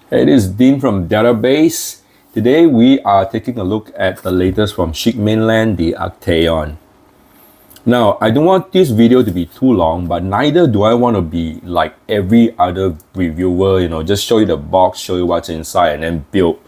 Hey, this is Dean from Database. Today we are taking a look at the latest from SHEIK Mainland, the ACTAEON. Now, I don't want this video to be too long, but neither do I want to be like every other reviewer, just show you the box, show you what's inside, and then build.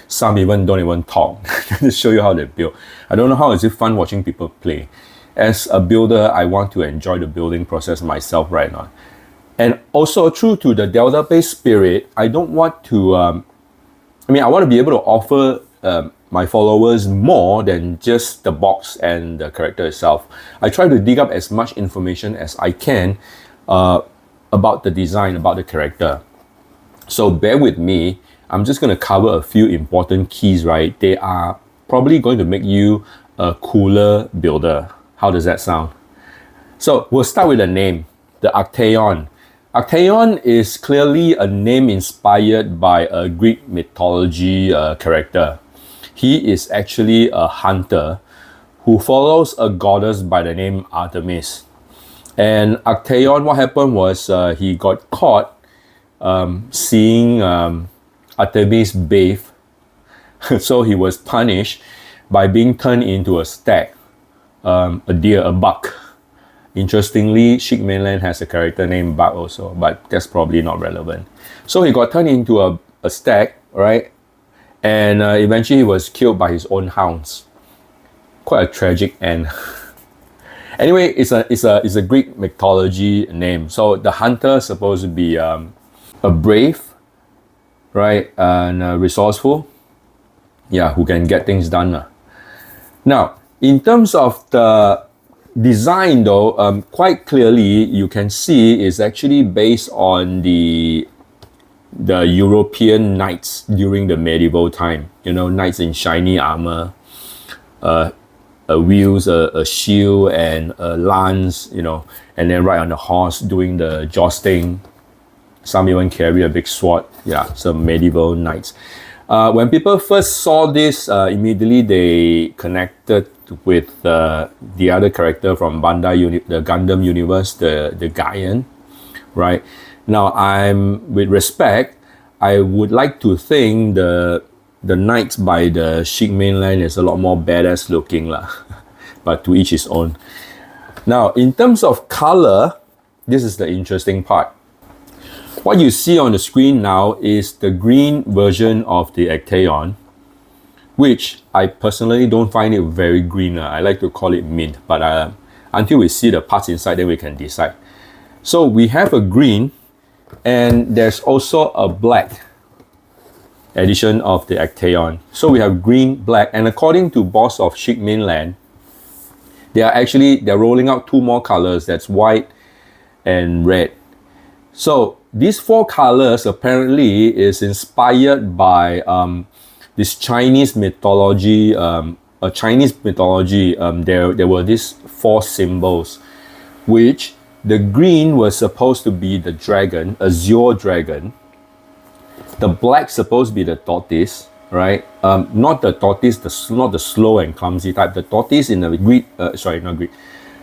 Some even don't even talk, just show you how they build. I don't know how is it fun watching people play. As a builder, I want to enjoy the building process myself right now. And also, true to the Delta-based spirit, I don't want to, I want to be able to offer my followers more than just the box and the character itself. I try to dig up as much information as I can about the design, about the character. So bear with me. I'm just going to cover a few important keys, right? They are probably going to make you a cooler builder. How does that sound? So we'll start with the name, the ACTAEON. ACTAEON is clearly a name inspired by a Greek mythology character. He is actually a hunter who follows a goddess by the name Artemis. And ACTAEON, what happened was he got caught seeing Artemis bathe. So he was punished by being turned into a stag, a deer, a buck. Interestingly, SHEIK Mainland has a character named Buck also, but that's probably not relevant. So he got turned into a stag, right? And eventually he was killed by his own hounds. Quite a tragic end. Anyway, it's a Greek mythology name. So the hunter is supposed to be a brave, right, and resourceful. Yeah, who can get things done. Now, in terms of the design though, quite clearly you can see is actually based on the European knights during the medieval time. Knights in shiny armor, wheels, a shield, and a lance, and then right on the horse doing the jousting. Some even carry a big sword. Yeah, some medieval knights. When people first saw this, immediately they connected with the other character from the Gundam universe, the Gaian, right? Now, with respect, I would like to think the knights by the SHEIK Mainland is a lot more badass looking lah, but to each his own. Now, in terms of color, this is the interesting part. What you see on the screen now is the green version of the ACTAEON, which I personally don't find it very green. I like to call it mint, but until we see the parts inside, then we can decide. So we have a green, and there's also a black edition of the ACTAEON. So we have green, black, and according to boss of SHEIK Mainland, they're rolling out two more colors. That's white and red. So these four colors apparently is inspired by this Chinese mythology. There were these four symbols, which the green was supposed to be the dragon, azure dragon. The black supposed to be the tortoise, right? Not the tortoise, not the slow and clumsy type. The tortoise in the Greek, not Greek.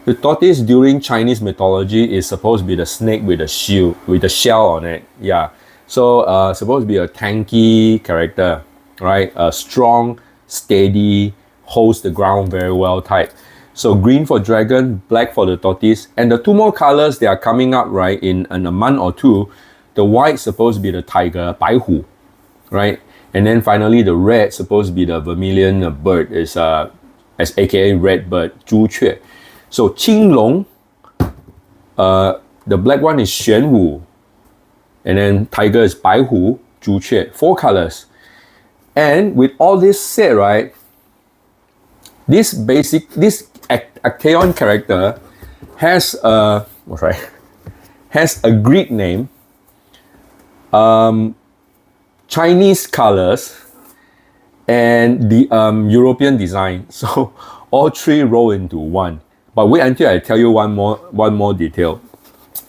The tortoise during Chinese mythology is supposed to be the snake with a shield, with a shell on it. Yeah. So supposed to be a tanky character, right? Strong, steady, holds the ground very well type. So green for dragon, black for the tortoise. And the two more colors, they are coming up, right, in a month or two. The white supposed to be the tiger, 白虎, right? And then finally the red supposed to be the vermilion bird, is as aka red bird, 朱雀. So 青龙, the black one is 玄武, and then tiger is 白虎, 朱雀, four colors. And with all this said, right, this ACTAEON character has a Greek name, Chinese colors, and the European design. So all three roll into one. But wait until I tell you one more detail.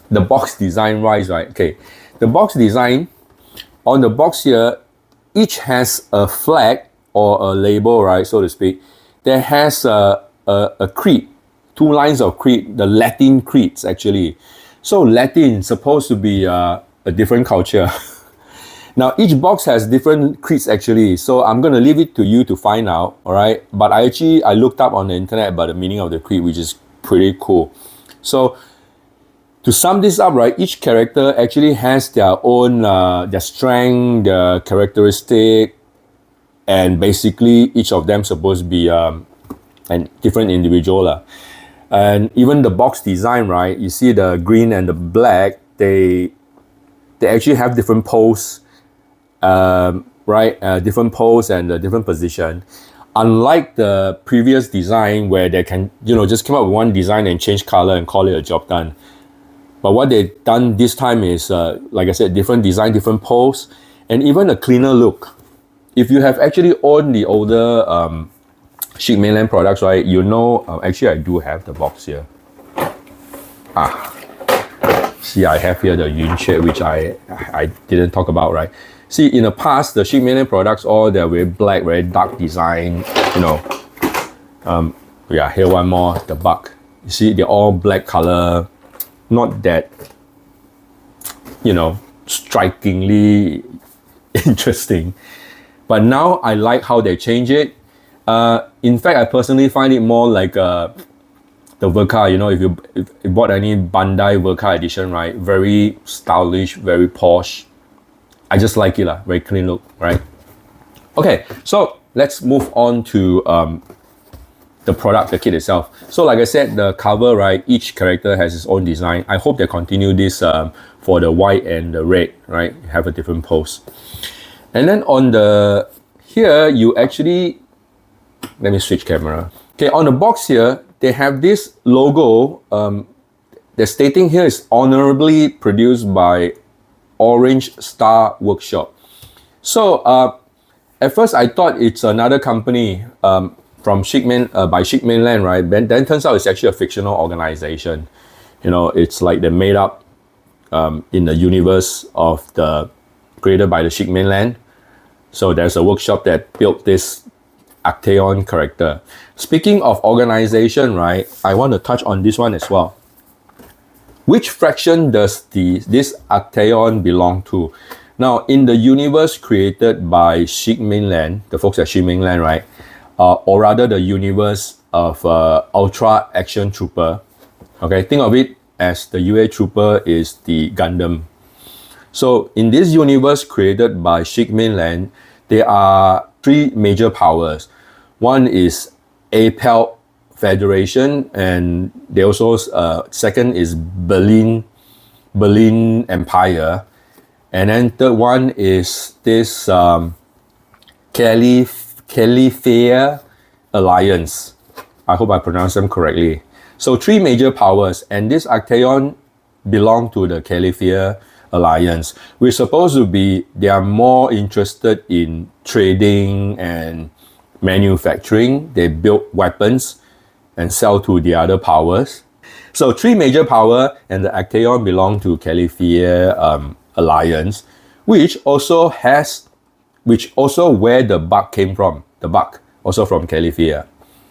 The box design wise, right? Okay, the box design, on the box here, each has a flag or a label, right, so to speak, that has a creed, two lines of creed, the Latin creeds actually. So Latin is supposed to be a different culture. Now, each box has different creeds actually, so I'm going to leave it to you to find out, all right? But I looked up on the internet about the meaning of the creed, which is pretty cool. So, to sum this up, right, each character actually has their own, their strength, their characteristic, and basically each of them supposed to be a different individual. And even the box design, right, you see the green and the black, they actually have different pose, different pose and a different position. Unlike the previous design where they can, just come up with one design and change color and call it a job done. But what they've done this time is, like I said, different design, different pose, and even a cleaner look. If you have actually owned the older SHEIK Mainland products, right, actually I do have the box here. See, I have here the Yun shade, which I didn't talk about, right? See, in the past, the SHEIK Mainland products, all they're very black, very dark design, here one more, the buck. You see, they're all black color, not that, strikingly interesting. But now I like how they change it. In fact, I personally find it more like the Verka, if you bought any Bandai Verka edition, right? Very stylish, very posh. I just like it, very clean look, right? Okay, so let's move on to the product, the kit itself. So like I said, the cover, right? Each character has its own design. I hope they continue this for the white and the red, right? Have a different pose. And then on here, you actually, let me switch camera. Okay, on the box here, they have this logo. They're stating here is honorably produced by Orange Star Workshop. So at first I thought it's another company from by SHEIK Mainland, right? Then turns out it's actually a fictional organization. It's like they're made up in the universe of created by the SHEIK Mainland. So there's a workshop that built this ACTAEON character. Speaking of organization, right, I want to touch on this one as well. Which fraction does this ACTAEON belong to? Now, in the universe created by SHEIK Mainland, the folks at SHEIK Mainland, right, or rather the universe of Ultra Action Trooper, okay, think of it as the UA Trooper is the Gundam. So in this universe created by SHEIK Mainland, there are three major powers. One is APEL Federation, and they also second is Berlin Empire, and then third one is this Caliphaea Alliance. I hope I pronounced them correctly. So three major powers, and this ACTAEON belong to the Caliphaea Alliance. We're supposed to be, they are more interested in trading and manufacturing. They build weapons and sell to the other powers. So three major power, and the ACTAEON belong to Caliphaea Alliance, which also where the buck came from. The buck also from Caliphaea.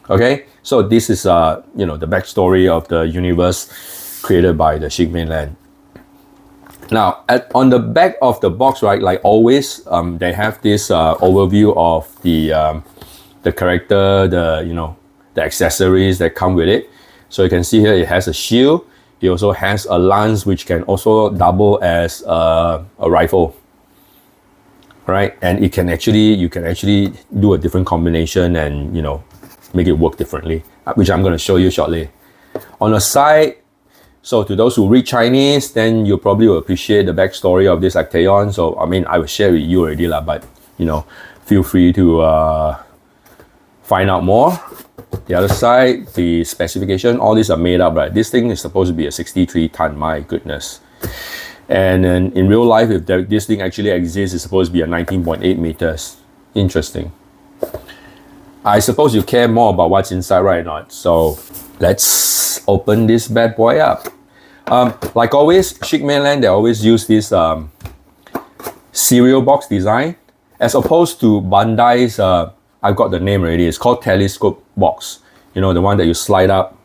Okay, so this is the backstory of the universe created by the SHEIK Mainland. Now, on the back of the box, right, like always, they have this overview of the character, the accessories that come with it. So you can see here it has a shield. It also has a lance, which can also double as a rifle, right? And you can actually do a different combination and make it work differently, which I'm going to show you shortly. On the side, so to those who read Chinese, then you probably will appreciate the backstory of this ACTAEON. So I mean, I will share with you already lah, but feel free to find out more. The other side, the specification, all these are made up, right? This thing is supposed to be a 63-ton, my goodness. And then in real life, if this thing actually exists, it's supposed to be a 19.8 meters. Interesting. I suppose you care more about what's inside, right? Not so. Let's open this bad boy up. Like always, SHEIK Mainland, they always use this cereal box design, as opposed to Bandai's. I've got the name already. It's called telescope box. The one that you slide up.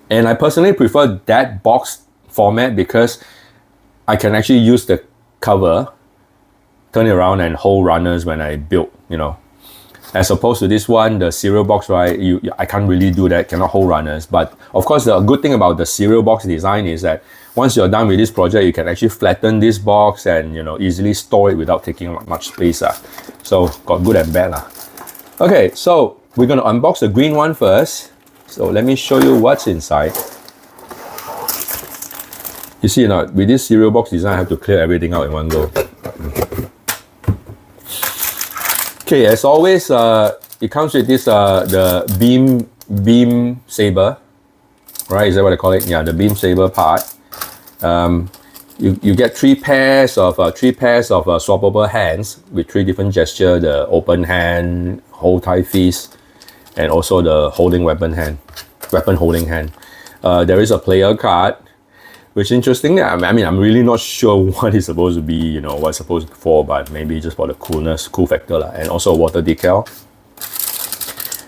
And I personally prefer that box format because I can actually use the cover turn it around and hold runners when I build, you know. As opposed to this one, the cereal box, right? I can't really do that, cannot hold runners. But of course, the good thing about the cereal box design is that once you're done with this project, you can actually flatten this box and, you know, easily store it without taking much space. So got good and bad. Okay, so we're going to unbox the green one first. So let me show you what's inside. You see, with this cereal box design, I have to clear everything out in one go. Okay, as always, it comes with this the beam saber, right? Is that what I call it? Yeah, the beam saber part. You get three pairs of swappable hands with 3 different gestures: the open hand, hold tight fist, and also the weapon holding hand. There is a player card, which interestingly, I mean, I'm really not sure what it's supposed to be, you know, what it's supposed to be for, but maybe just for the cool factor, and also a water decal.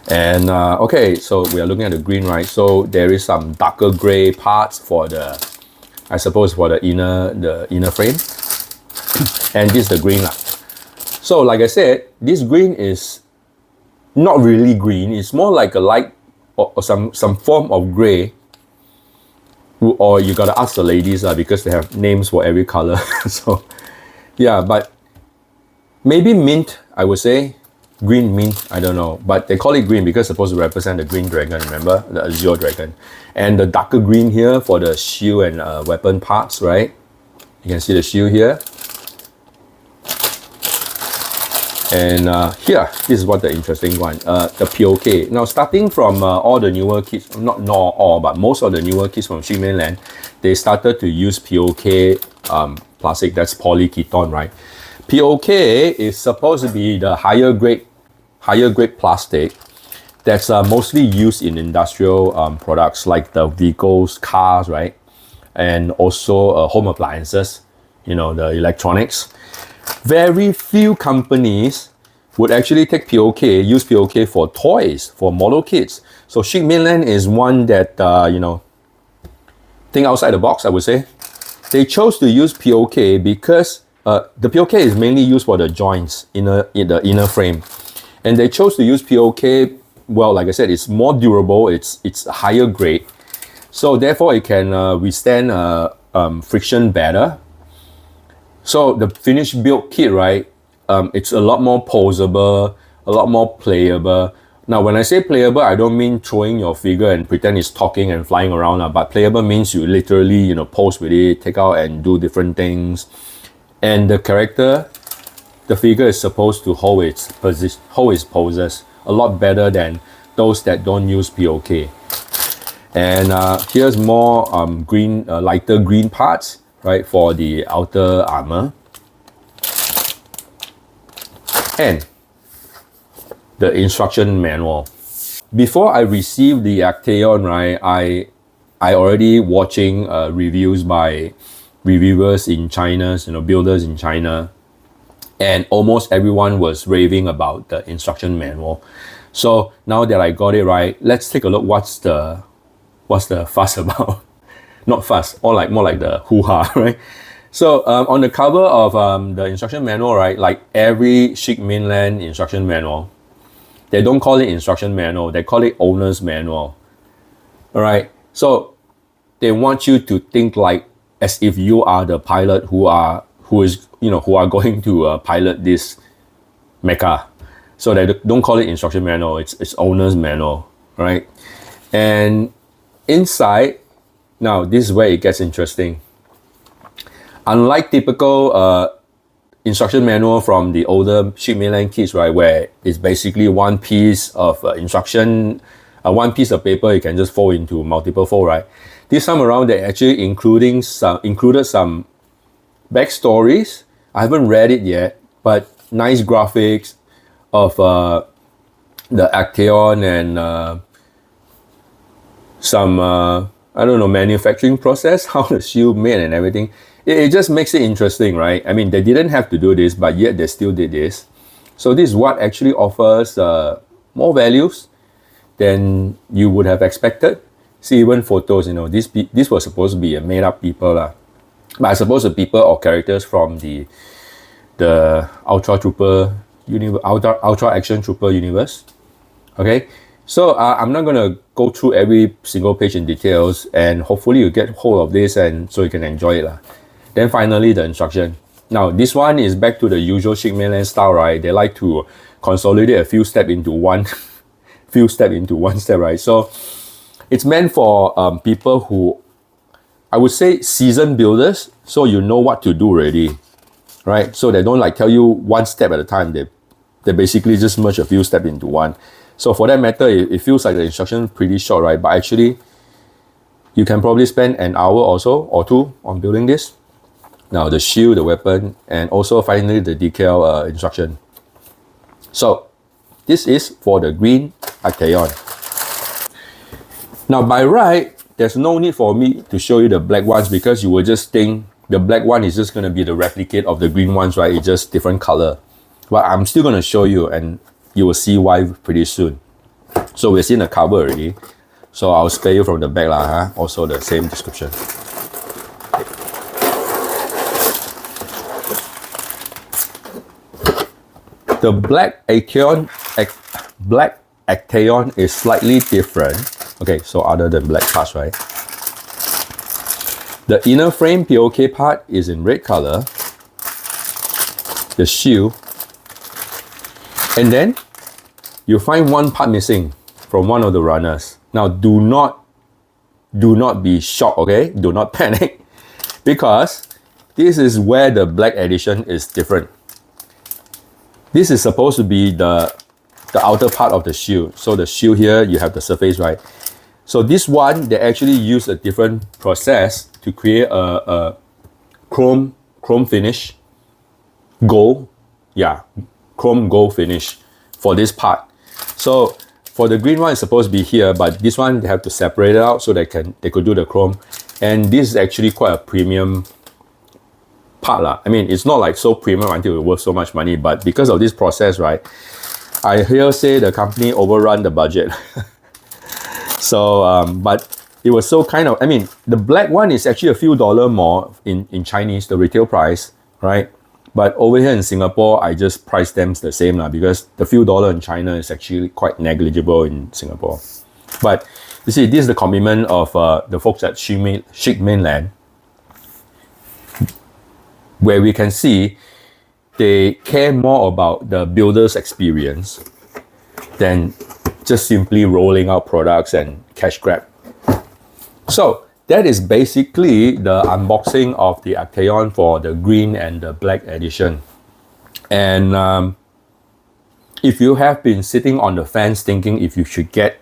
And okay, so we are looking at the green, right? So there is some darker gray parts for the, I suppose, for the inner frame, and this is the green. So like I said, this green is not really green. It's more like a light or some form of gray. Or you gotta ask the ladies because they have names for every color. So yeah, but maybe mint, I would say. Green mint, I don't know. But they call it green because it's supposed to represent the green dragon, remember? The azure dragon. And the darker green here for the shield and weapon parts, right? You can see the shield here. And here, this is what the interesting one, the POK. Now, starting from all the newer kits, not all, but most of the newer kits from SHEIK Mainland, they started to use POK plastic, that's polyketone, right? POK is supposed to be the higher grade plastic that's mostly used in industrial products like the vehicles, cars, right? And also home appliances, you know, the electronics. Very few companies would actually take POK, use POK for toys, for model kits. So SHEIK Mainland is one that, you know, think outside the box, I would say. They chose to use POK because the POK is mainly used for the joints in the inner frame. And they chose to use POK, well, like I said, it's more durable, it's higher grade. So therefore it can withstand friction better. So the finished build kit, right, it's a lot more posable, a lot more playable. Now, when I say playable, I don't mean throwing your figure and pretend it's talking and flying around, but playable means you literally, you know, pose with it, take out and do different things. And the character, the figure is supposed to hold its poses a lot better than those that don't use POK. And here's more lighter green parts, right, for the outer armor. And the instruction manual. Before I received the ACTAEON, right, I already watching reviews by reviewers in China, you know, builders in China, and almost everyone was raving about the instruction manual. So now that I got it right, let's take a look what's the fuss about. Not fuss, more like the hoo-ha, right? So on the cover of the instruction manual, right, like every SHEIK Mainland instruction manual, they don't call it instruction manual, they call it owner's manual. All right, so they want you to think like as if you are the pilot who are going to pilot this mecha. So they don't call it instruction manual, it's owner's manual, right? And inside, now this is where it gets interesting. Unlike typical instruction manual from the older SHEIK Mainland kits, right, where it's basically one piece of instruction, one piece of paper you can just fold into multiple fold, right? This time around, they actually included some backstories. I haven't read it yet, but nice graphics of the ACTAEON and some I don't know, manufacturing process, how the shield made and everything. It just makes it interesting, right? I mean, they didn't have to do this, but yet they still did this. So this is what actually offers more values than you would have expected. See, even photos, you know, this was supposed to be a made-up people, but I suppose the people or characters from the the Ultra Action Trooper universe. Okay, so I'm not gonna go through every single page in details, and hopefully you get hold of this and so you can enjoy it lah. Then finally the instruction. Now this one is back to the usual SHEIK Mainland style, right? They like to consolidate a few steps into one step, right? So it's meant for people who, I would say, seasoned builders, so you know what to do already, right? So they don't like tell you one step at a time. They basically just merge a few steps into one. So for that matter, it feels like the instruction pretty short, right? But actually, you can probably spend an hour or so or two on building this. Now the shield, the weapon, and also finally the decal instruction. So this is for the green ACTAEON. Now by right, there's no need for me to show you the black ones because you will just think the black one is just going to be the replicate of the green ones, right? It's just different color. But I'm still going to show you, and you will see why pretty soon. So we've seen the cover already. So I'll spare you from the back lah, huh? Also the same description. The black ACTAEON is slightly different. Okay, so other than black parts, right? The inner frame POK part is in red color. The shield. And then you find one part missing from one of the runners. Now do not be shocked, okay? Do not panic, because this is where the black edition is different. This is supposed to be the outer part of the shield. So the shield here, you have the surface, right? So this one, they actually use a different process to create a chrome finish, gold, yeah, chrome gold finish for this part. So for the green one, it's supposed to be here, but this one they have to separate it out so they could do the chrome. And this is actually quite a premium part lah. I mean, it's not like so premium until it worth so much money, but because of this process, right, I hear say the company overrun the budget. So but it was so kind of, I mean, the black one is actually a few dollars more in Chinese, the retail price, right? But over here in Singapore, I just priced them the same lah, because the few dollars in China is actually quite negligible in Singapore. But you see, this is the commitment of the folks at SHEIK Mainland, where we can see they care more about the builder's experience than just simply rolling out products and cash grab. So that is basically the unboxing of the ACTAEON for the green and the black edition. And if you have been sitting on the fence thinking if you should get,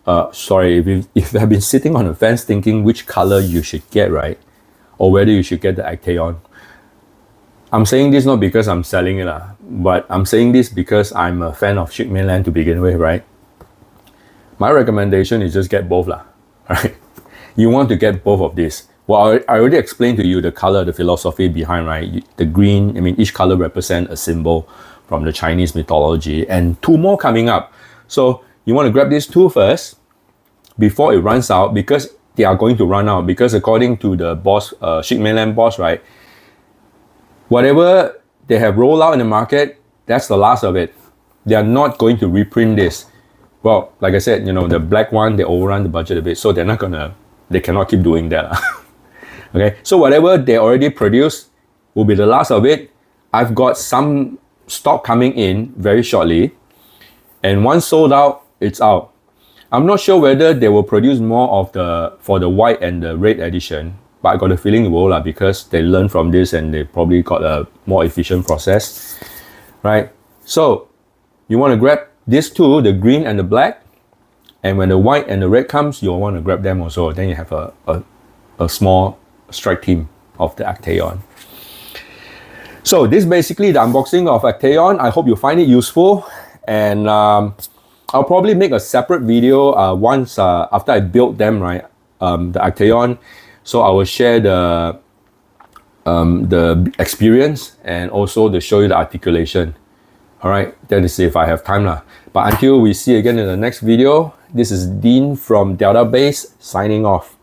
if you have been sitting on the fence thinking which color you should get, right? Or whether you should get the ACTAEON. I'm saying this not because I'm selling it, but I'm saying this because I'm a fan of SHEIK Mainland to begin with, right? My recommendation is just get both, right? You want to get both of these. Well, I already explained to you the color, the philosophy behind, right? The green, I mean, each color represents a symbol from the Chinese mythology, and two more coming up. So you want to grab these two first before it runs out, because they are going to run out, because according to the boss, SHEIK Mainland boss, right? Whatever they have rolled out in the market, that's the last of it. They are not going to reprint this. Well, like I said, you know, the black one, they overrun the budget a bit, so they cannot keep doing that. Okay, so whatever they already produced will be the last of it. I've got some stock coming in very shortly, and once sold out, it's out. I'm not sure whether they will produce more of for the white and the red edition, but I got a feeling it will, because they learned from this and they probably got a more efficient process, right? So you want to grab these two, the green and the black, and when the white and the red comes, you'll want to grab them also. Then you have a small strike team of the ACTAEON. So this is basically the unboxing of ACTAEON. I hope you find it useful, and I'll probably make a separate video once after I build them, right? The ACTAEON. So I will share the experience and also to show you the articulation. All right, that is if I have time lah. But until we see again in the next video, this is Dean from Delta Base signing off.